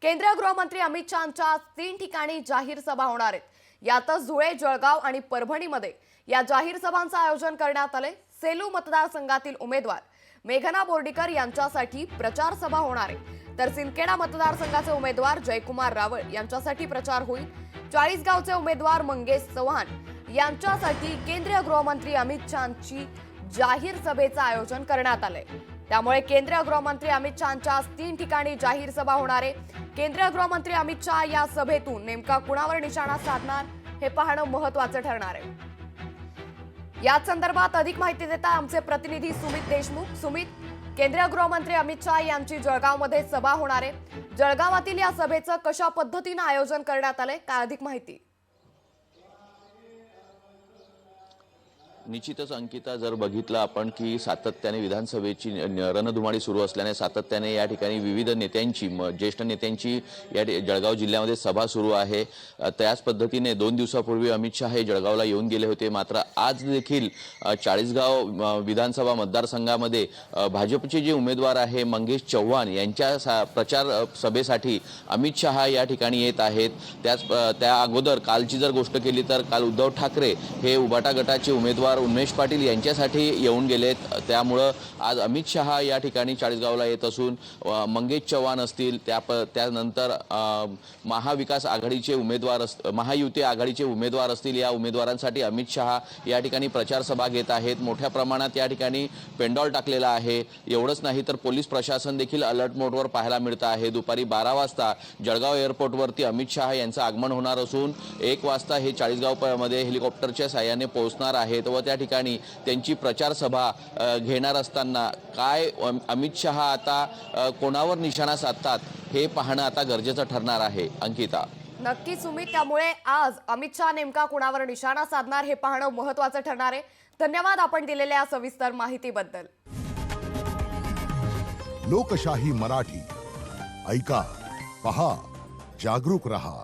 केंद्रीय गृहमंत्री अमित शहांच्या 3 ठिकाणी जाहीर सभा होणार आहेत। यातच धुळे, जळगाव आणि परभणीमध्ये या जाहीर सभांचं आयोजन करण्यात आले। सेलू मतदारसंघातील उमेदवार मेघना बोर्डीकर यांच्यासाठी प्रचार सभा होणार आहे, तर सिंदखेडा मतदारसंघाचे उमेदवार जयकुमार रावळ यांच्यासाठी प्रचार होईल। चाळीसगावचे उमेदवार मंगेश चव्हाण यांच्यासाठी केंद्रीय गृहमंत्री अमित शहांची जाहीर सभेचं आयोजन करण्यात आले। त्यामुळे केंद्रीय गृहमंत्री अमित शहांच्या 3 ठिकाणी जाहीर सभा होणार आहे। केंद्रीय गृहमंत्री अमित शहा या सभेतून नेमका कुणावर निशाणा साधणार हे पाहणं महत्त्वाचं ठरणार आहे। याच संदर्भात अधिक माहिती देतात आमचे प्रतिनिधी सुमित देशमुख। सुमित, केंद्रीय गृहमंत्री अमित शहा यांची जळगावमध्ये सभा होणार आहे। जळगावातील या सभेचं कशा पद्धतीने आयोजन करण्यात आले, काय अधिक माहिती? निश्चितच अंकिता, जर बघितलं आपण की सातत्याने विधानसभेची रणधुमाळी सुरू असल्याने सातत्याने या ठिकाणी विविध नेत्यांची ज्येष्ठ नेत्यांची या जळगाव जिल्ह्यामध्ये सभा सुरू आहे। त्याच पद्धतीने 2 दिवसापूर्वी अमित शहा हे जळगावला येऊन गेले होते। मात्र आज देखील चाळीसगाव विधानसभा मतदारसंघामध्ये भाजपचे जे उमेदवार आहे मंगेश चव्हाण यांच्या प्रचार सभेसाठी अमित शहा या ठिकाणी येत आहेत। त्या अगोदर कालची जर गोष्ट केली तर काल उद्धव ठाकरे हे उबाटा गटाचे उमेदवार उमेश पाटील यांच्यासाठी येऊन गेलेत। त्यामुळे आज अमित शहा या ठिकाणी चाळीसगावला येत असून मंगेश चव्हाण असतील, त्यानंतर महाविकास आघाडीचे उमेदवार महायुती आघाडीचे उमेदवार असतील, या उमेदवारांसाठी अमित शहा या ठिकाणी प्रचार सभा घेत आहेत। मोठ्या प्रमाणात या ठिकाणी पेंडॉल टाकलेला आहे। एवढंच नाही तर पोलीस प्रशासन देखील अलर्ट मोडवर पाहायला मिळतं आहे। दुपारी 12 वाजता जळगाव एअरपोर्टवरती अमित शहा यांचं आगमन होणार असून 1 वाजता हे चाळीसगावमध्ये हेलिकॉप्टरच्या साहाय्याने पोहोचणार आहेत व त्या ठिकाणी त्यांची प्रचार सभा घेणार असताना काय अमित शहा आता कोणावर निशाणा साधतात हे पाहणं आता गरजेचं ठरणार आहे। अंकिता, नक्की सुमित, त्यामुळे आज अमित शहा नेमका कुणावर निशाणा साधणार हे पाहणं महत्त्वाचं ठरणार आहे। धन्यवाद आपण दिलेल्या सविस्तर माहितीबद्दल। लोकशाही मराठी ऐका, पहा, जागरूक रहा।